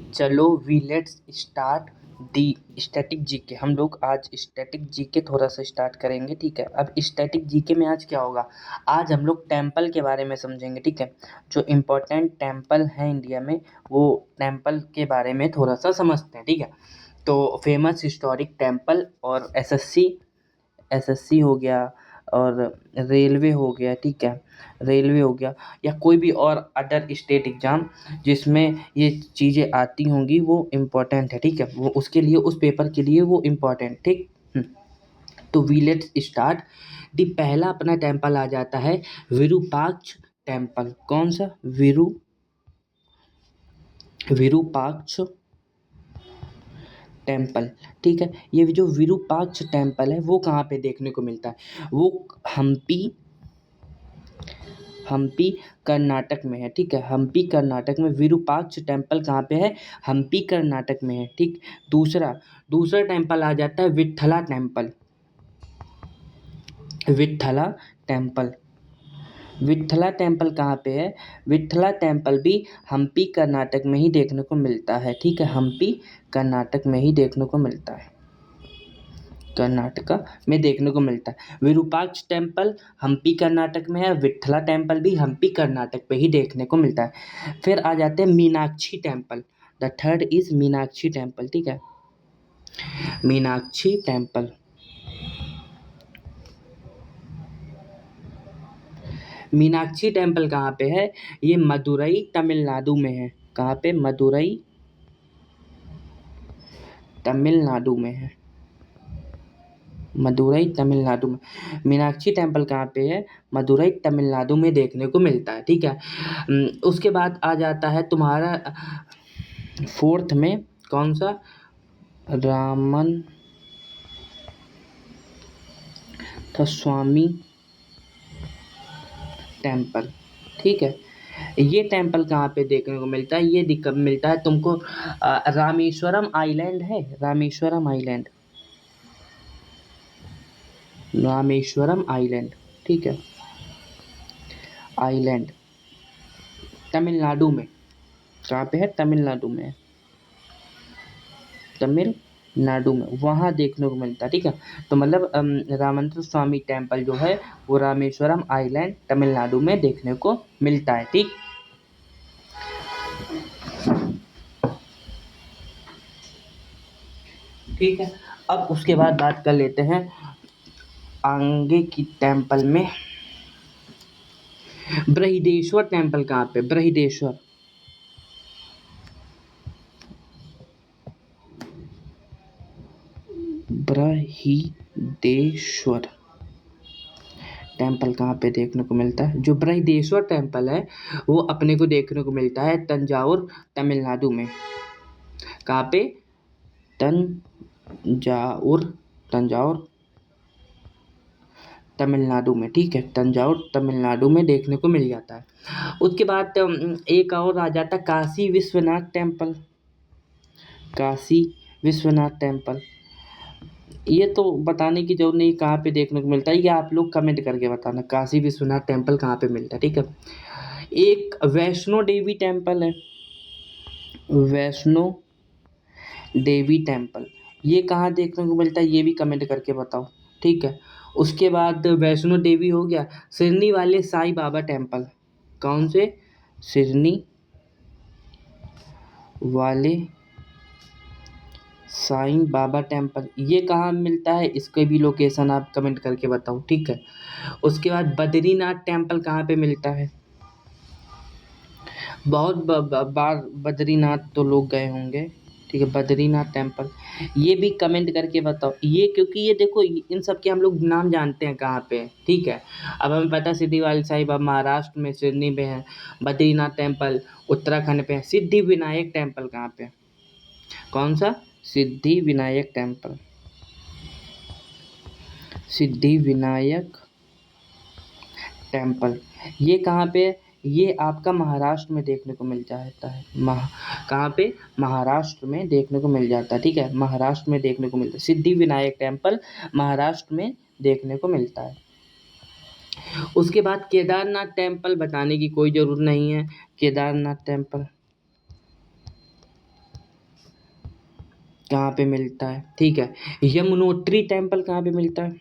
चलो we let's start the static GK. हम लोग आज स्टैटिक जीके थोड़ा सा स्टार्ट करेंगे, ठीक है। अब स्टैटिक जीके में आज क्या होगा, आज हम लोग टेम्पल के बारे में समझेंगे, ठीक है। जो इम्पोर्टेंट टेम्पल हैं इंडिया में, वो टेम्पल के बारे में थोड़ा सा समझते हैं, ठीक है। तो फेमस हिस्टोरिक टेम्पल और एसएससी हो गया और रेलवे हो गया, ठीक है। रेलवे हो गया या कोई भी और अदर स्टेट एग्ज़ाम जिसमें ये चीज़ें आती होंगी, वो इम्पोर्टेंट है, ठीक है। वो उसके लिए, उस पेपर के लिए वो इम्पोर्टेंट, ठीक। तो वी लेट्स स्टार्ट दी। पहला अपना टेम्पल आ जाता है विरूपाक्ष टेम्पल। कौन सा? विरूपाक्ष टेम्पल, ठीक है। ये जो विरूपाक्ष टेम्पल है वो कहाँ पे देखने को मिलता है? वो हम्पी कर्नाटक में है, ठीक है। हम्पी कर्नाटक में विरूपाक्ष टेम्पल कहाँ पे है? हम्पी कर्नाटक में है, ठीक। दूसरा टेम्पल आ जाता है विट्ठला टेम्पल। विट्ठला टेम्पल कहाँ पे है? विट्ठला टेम्पल भी हम्पी कर्नाटक में ही देखने को मिलता है, ठीक है। हम्पी कर्नाटक में ही देखने को मिलता है, कर्नाटका में देखने को मिलता है। विरूपाक्ष टेम्पल हम्पी कर्नाटक में है, विट्ठला टेम्पल भी हम्पी कर्नाटक पे ही देखने को मिलता है। फिर आ जाते हैं Meenakshi temple. The third is Meenakshi temple, ठीक है। मीनाक्षी टेम्पल, मीनाक्षी टेम्पल कहाँ पे है? ये मदुरई तमिलनाडु में है। कहाँ पे? मदुरई तमिलनाडु में है। मदुरई तमिलनाडु में मीनाक्षी टेम्पल कहाँ पे है? मदुरई तमिलनाडु में देखने को मिलता है, ठीक है। उसके बाद आ जाता है तुम्हारा फोर्थ में, कौन सा? रामन स्वामी टेम्पल, ठीक है। ये टेम्पल कहाँ पे देखने को मिलता है? ये मिलता है तुमको रामेश्वरम आइलैंड है, रामेश्वरम आइलैंड, ठीक है। आइलैंड तमिलनाडु में। कहाँ पे है? तमिलनाडु में, तमिलनाडु में वहाँ देखने को मिलता है, ठीक है। तो मतलब रामचंद्र स्वामी टेम्पल जो है वो रामेश्वरम आइलैंड तमिलनाडु में देखने को मिलता है, ठीक। ठीक है। अब उसके बाद बात कर लेते हैं आगे की टेम्पल में। बृहदेश्वर टेम्पल कहाँ पे? बृहदेश्वर टेम्पल कहाँ पे देखने को मिलता है? जो बृहदेश्वर टेम्पल है वो अपने को देखने को मिलता है तंजावुर तमिलनाडु में। कहाँ पे? तंजावुर तमिलनाडु में, ठीक है। तंजावुर तमिलनाडु में देखने को मिल जाता है। उसके बाद एक और आ जाता है काशी विश्वनाथ टेम्पल। काशी विश्वनाथ टेम्पल, ये तो बताने की जरूरत नहीं कहाँ पे देखने को मिलता है, ये आप लोग कमेंट करके बताना काशी विश्वनाथ टेम्पल कहाँ पे मिलता है, ठीक है। एक वैष्णो देवी टेम्पल है, वैष्णो देवी टेम्पल, ये कहाँ देखने को मिलता है? ये भी कमेंट करके बताओ, ठीक है। उसके बाद वैष्णो देवी हो गया। सिरनी वाले साईं बाबा टेम्पल, कौन से? सिरनी वाले साईं बाबा टेम्पल, ये कहाँ मिलता है? इसके भी लोकेशन आप कमेंट करके बताओ, ठीक है। उसके बाद बद्रीनाथ टेम्पल कहाँ पे मिलता है? बहुत बार बद्रीनाथ तो लोग गए होंगे, ठीक है। बद्रीनाथ टेम्पल, ये भी कमेंट करके बताओ। ये क्योंकि ये देखो इन सब के हम लोग नाम जानते हैं कहाँ पे है, ठीक है। अब हमें पता है सिद्धि वाले साईं बाबा महाराष्ट्र में सिडनी में है, बद्रीनाथ टेम्पल उत्तराखंड पे है। सिद्धि विनायक टेम्पल कहाँ पे? कौन सा? सिद्धि विनायक टेम्पल, सिद्धि विनायक टेम्पल, ये कहाँ पे है? ये आपका महाराष्ट्र में देखने को मिल जाता है। कहाँ पे? महाराष्ट्र में देखने को मिल जाता है, ठीक है। महाराष्ट्र में देखने को मिलता है सिद्धि विनायक टेम्पल, महाराष्ट्र में देखने को मिलता है। उसके बाद केदारनाथ टेम्पल बताने की कोई ज़रूरत नहीं है। केदारनाथ टेम्पल, कहाँ पे मिलता है, ठीक है। यमुनोत्री टेम्पल कहाँ पे मिलता है,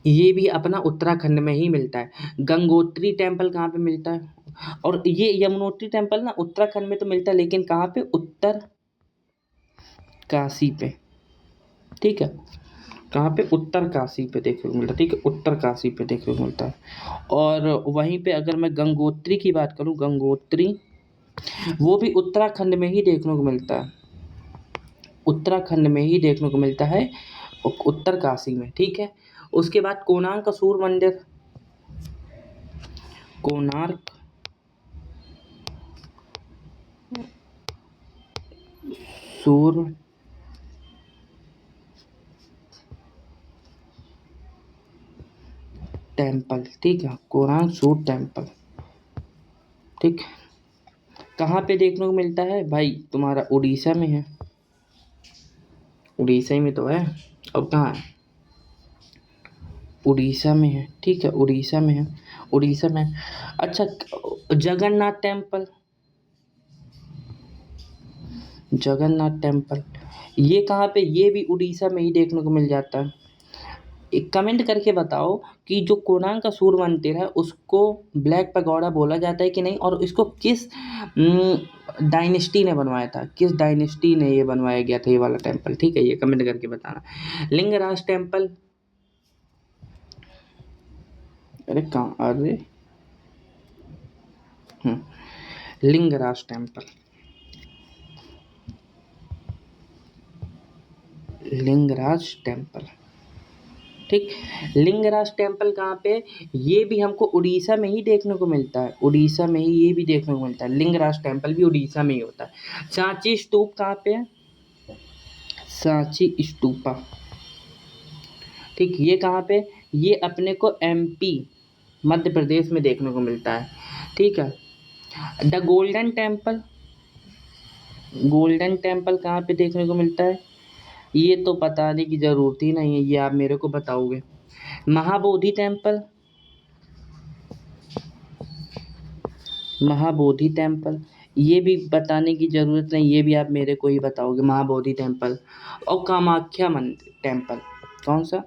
ये भी अपना उत्तराखंड में ही मिलता है। गंगोत्री टेम्पल कहाँ पे मिलता है, और ये यमुनोत्री टेम्पल ना उत्तराखंड में तो मिलता है, लेकिन कहाँ पे, उत्तर काशी पे, ठीक है। कहाँ पे, उत्तर काशी पे देखने को मिलता है, ठीक है, उत्तर काशी पे देखने को मिलता है। और वहीं पे अगर मैं गंगोत्री की बात करूँ, गंगोत्री वो भी उत्तराखंड में ही देखने को मिलता है, उत्तराखंड में ही देखने को मिलता है, उत्तर काशी में, ठीक है। उसके बाद कोणार्क सूर्य मंदिर, कोणार्क सूर्य टेम्पल, ठीक है, कोणार्क सूर्य टेम्पल, ठीक। कहाँ पे देखने को मिलता है भाई, तुम्हारा उड़ीसा में है, उड़ीसा ही में तो है, अब कहाँ है, उड़ीसा में है, ठीक है, उड़ीसा में है, उड़ीसा में। अच्छा, जगन्नाथ टेम्पल, जगन्नाथ टेम्पल ये कहाँ पे, ये भी उड़ीसा में ही देखने को मिल जाता है। एक कमेंट करके बताओ कि जो कोणार्क का सूर्य मंदिर है उसको ब्लैक पगोड़ा बोला जाता है कि नहीं, और इसको किस डायनेस्टी ने बनवाया था, किस डायनेस्टी ने ये बनवाया गया था ये वाला टेम्पल, ठीक है, ये कमेंट करके बताना। लिंगराज टेम्पल, अरे कहाँ, अरे लिंगराज टेम्पल, लिंगराज टेम्पल, ठीक। लिंगराज टेम्पल कहाँ पे, ये भी हमको उड़ीसा में ही देखने को मिलता है, उड़ीसा में ही ये भी देखने को मिलता है, लिंगराज टेम्पल भी उड़ीसा में ही होता है। सांची स्तूप कहाँ पे है, सांची स्तूपा, ठीक, ये कहाँ पे, ये अपने को एमपी मध्य प्रदेश में देखने को मिलता है, ठीक है। The golden temple, golden temple कहाँ पे देखने को मिलता है, ये तो बताने की ज़रूरत ही नहीं है, ये आप मेरे को बताओगे। महाबोधि टेम्पल, महाबोधि टेम्पल ये भी बताने की ज़रूरत नहीं, ये भी आप मेरे को ही बताओगे, महाबोधि टेम्पल। और कामाख्या मंदिर टेम्पल, कौन सा,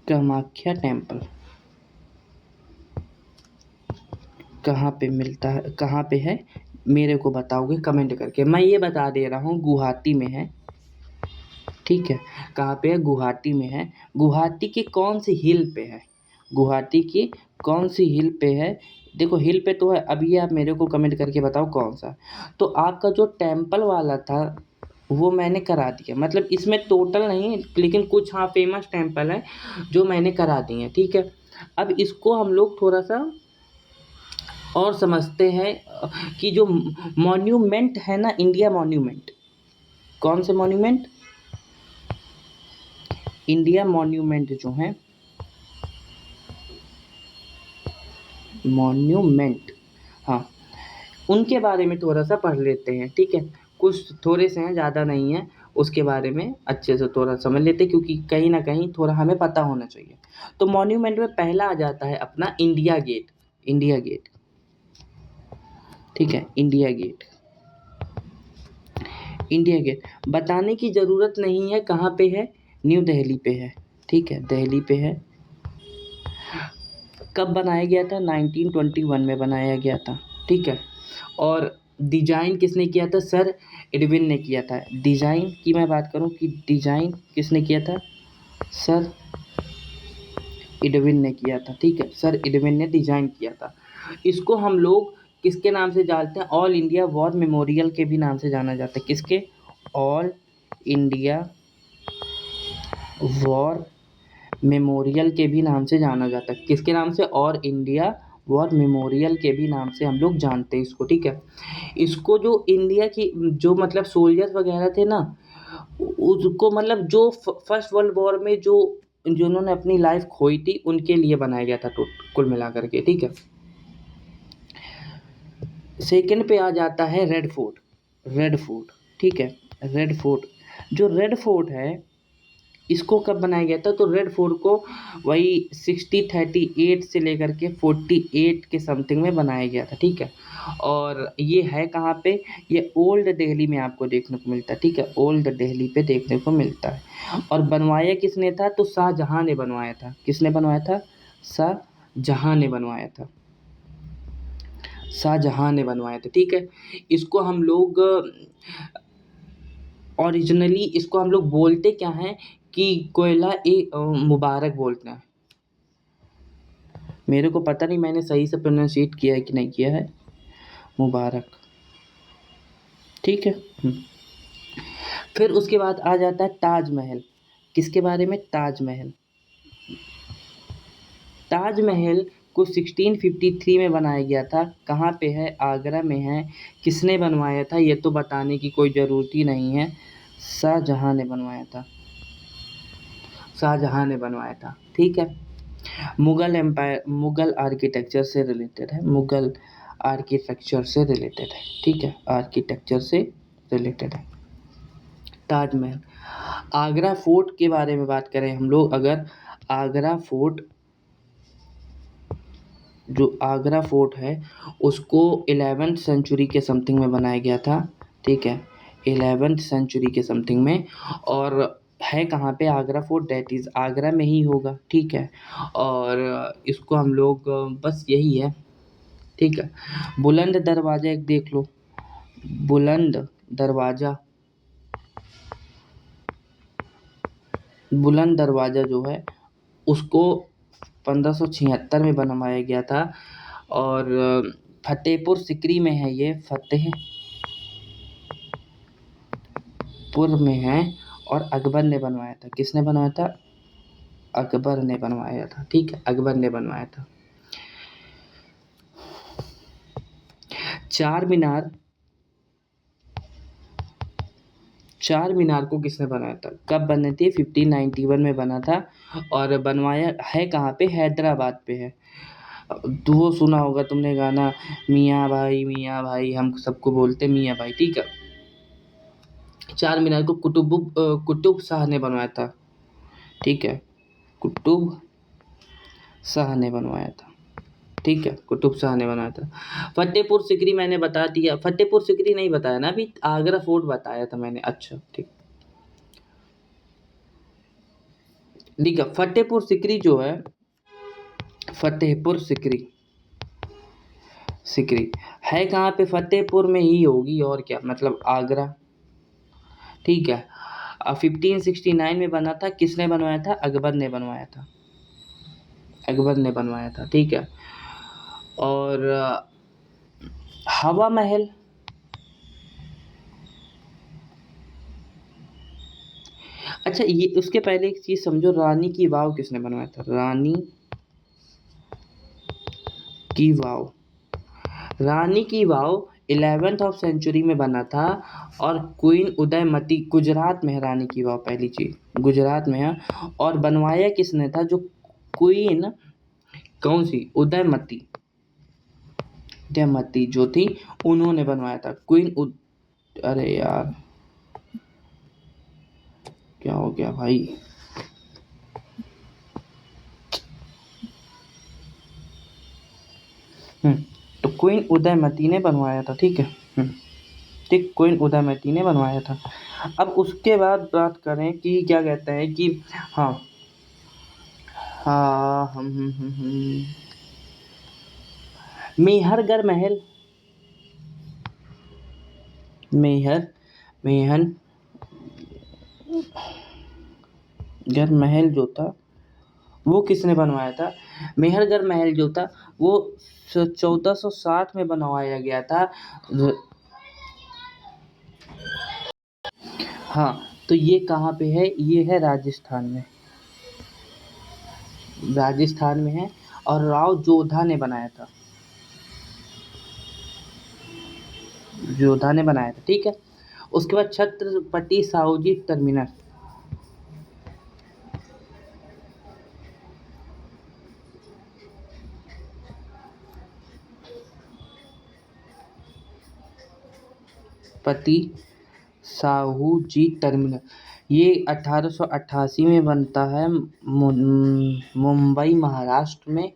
कामाख्या टेम्पल कहाँ पे मिलता है, कहाँ पे है, मेरे को बताओगे कमेंट करके। मैं ये बता दे रहा हूँ गुवाहाटी में है, ठीक है। कहाँ पे है, गुवाहाटी में है। गुवाहाटी की कौन सी हिल पे है, गुवाहाटी की कौन सी हिल पे है, देखो हिल पे तो है, अब ये आप मेरे को कमेंट करके बताओ कौन सा। तो आपका जो टेम्पल वाला था वो मैंने करा दिया, मतलब इसमें टोटल नहीं लेकिन कुछ हाँ फेमस टेम्पल है जो मैंने करा दिए हैं, ठीक है। अब इसको हम लोग थोड़ा सा और समझते हैं कि जो मॉन्यूमेंट है ना, इंडिया मॉन्यूमेंट, कौन से मॉन्यूमेंट, इंडिया मॉन्यूमेंट जो है, मॉन्यूमेंट, हाँ, उनके बारे में थोड़ा सा पढ़ लेते हैं, ठीक है। कुछ थोड़े से हैं, ज़्यादा नहीं है, उसके बारे में अच्छे से थोड़ा समझ लेते हैं, क्योंकि कहीं ना कहीं थोड़ा हमें पता होना चाहिए। तो मॉन्यूमेंट में पहला आ जाता है अपना इंडिया गेट, इंडिया गेट, ठीक है, इंडिया गेट, इंडिया गेट बताने की ज़रूरत नहीं है कहाँ पे है, न्यू दिल्ली पे है, ठीक है, दिल्ली पे है। कब बनाया गया था, 1921 में बनाया गया था, ठीक है। और डिज़ाइन किसने किया था, सर एडविन ने किया था। डिज़ाइन की मैं बात करूं कि डिज़ाइन किसने किया था, सर एडविन ने किया था, ठीक है, सर एडविन ने डिज़ाइन किया था। इसको हम लोग किसके नाम से जानते हैं, ऑल इंडिया वॉर मेमोरियल के भी नाम से जाना जाता है, किसके, ऑल इंडिया वॉर मेमोरियल के भी नाम से जाना जाता है, किसके नाम से, और इंडिया वॉर मेमोरियल के भी नाम से हम लोग जानते हैं इसको, ठीक है। इसको जो इंडिया की जो मतलब सोल्जर्स वगैरह थे ना, उसको मतलब जो फर्स्ट वर्ल्ड वॉर में जो जिन्होंने अपनी लाइफ खोई थी उनके लिए बनाया गया था, तो कुल मिलाकर के, ठीक है। सेकंड पे आ जाता है रेड फोर्ट, रेड फोर्ट, ठीक है, रेड फोर्ट, जो रेड फोर्ट है इसको कब बनाया गया था? तो रेड फोर्ट को वही 1638 से लेकर के 48 के समथिंग में बनाया गया था, ठीक है। और ये है कहाँ पे? ये ओल्ड दिल्ली में आपको देखने को मिलता है, ठीक है, ओल्ड दिल्ली पे देखने को मिलता है। और बनवाया किसने था? तो शाहजहाँ ने बनवाया था। किसने बनवाया था? शाहजहाँ ने बनवाया था। शाहजहाँ ने बनवाया था, ठीक है। इसको हम लोग ओरिजिनली इसको हम लोग बोलते क्या हैं कि कोयला ए मुबारक बोलते हैं। मेरे को पता नहीं मैंने सही से प्रोनाउंसिएट किया है कि नहीं किया है, मुबारक, ठीक है। फिर उसके बाद आ जाता है ताजमहल। किसके बारे में? ताजमहल। ताजमहल को 1653 में बनाया गया था। कहाँ पे है? आगरा में है। किसने बनवाया था? ये तो बताने की कोई ज़रूरत ही नहीं है, शाहजहाँ ने बनवाया था। शाहजहाँ ने बनवाया था, ठीक है। मुगल एम्पायर, मुगल आर्किटेक्चर से रिलेटेड है, मुगल आर्किटेक्चर से रिलेटेड है, ठीक है, आर्किटेक्चर से रिलेटेड है ताजमहल। आगरा फोर्ट के बारे में बात करें हम लोग अगर, आगरा फोर्ट, जो आगरा फोर्ट है उसको 11th सेंचुरी के समथिंग में बनाया गया था, ठीक है, 11th सेंचुरी के समथिंग में। और है कहाँ पे? Agra fort, that is Agra में ही होगा, ठीक है। और इसको हम लोग बस यही है, ठीक है। बुलंद दरवाज़ा एक देख लो, बुलंद दरवाज़ा, बुलंद दरवाज़ा जो है उसको 1576 में बनवाया गया था। और फतेहपुर सिकरी में है ये, फतेहपुर में है। और अकबर ने बनवाया था। किसने बनवाया था? अकबर ने बनवाया था, ठीक है, अकबर ने बनवाया था। चार मीनार, चार मीनार को किसने बनाया था? कब बने थे? 1591 में बना था। और बनवाया है कहाँ पे? हैदराबाद पे है। तो वो सुना होगा तुमने गाना, मियाँ भाई हम सबको बोलते मियाँ भाई, ठीक है। चार मीनार को कुतुब शाह ने बनवाया था, ठीक है, कुतुब शाह ने बनवाया था, ठीक है, कुतुब शाह ने बनाया था। फतेहपुर सिकरी मैंने बता दिया, फतेहपुर सिकरी नहीं बताया ना अभी, आगरा फोर्ट बताया था मैंने, अच्छा ठीक। ठीक है, फतेहपुर सिकरी जो है, फतेहपुर सिकरी, सिकरी है कहाँ पे? फतेहपुर में ही होगी और क्या, मतलब आगरा, ठीक है। 1569 में बना था। किसने बनवाया था? अकबर ने बनवाया था, अकबर ने बनवाया था, ठीक है। और हवा महल, अच्छा ये उसके पहले एक चीज समझो, रानी की वाव किसने बनवाया था? रानी की वाव, रानी की वाव 11th ऑफ सेंचुरी में बना था। और क्वीन उदयमती, गुजरात में है रानी की वाव, पहली चीज गुजरात में है। और बनवाया किसने था? जो क्वीन, कौन सी? उदयमती, उदयमती जो थी उन्होंने बनवाया था। अरे यार क्या हो गया भाई? तो क्वीन उदयमती ने बनवाया था, ठीक है। ठीक, क्वीन उदयमती ने बनवाया था। अब उसके बाद बात करें कि क्या कहते हैं कि, हाँ हाँ मेहरगढ़ महल, मेहर मेहनगढ़ महल जो था वो किसने बनवाया था? मेहरगढ़ महल जो था वो 1460 में बनवाया गया था। हाँ, तो ये कहाँ पे है? ये है राजस्थान में, राजस्थान में है। और राव जोधा ने बनाया था, जोधा ने बनाया था, ठीक है। उसके बाद छत्रपति साहूजी टर्मिनस, पति साहू जी टर्मिनल, ये 1888 में बनता है मुंबई महाराष्ट्र में,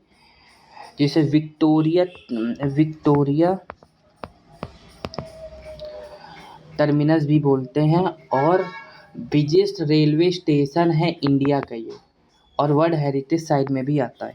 जिसे विक्टोरिया टर्मिनस भी बोलते हैं, और बिगेस्ट रेलवे स्टेशन है इंडिया का ये, और वर्ल्ड हेरिटेज साइट में भी आता है।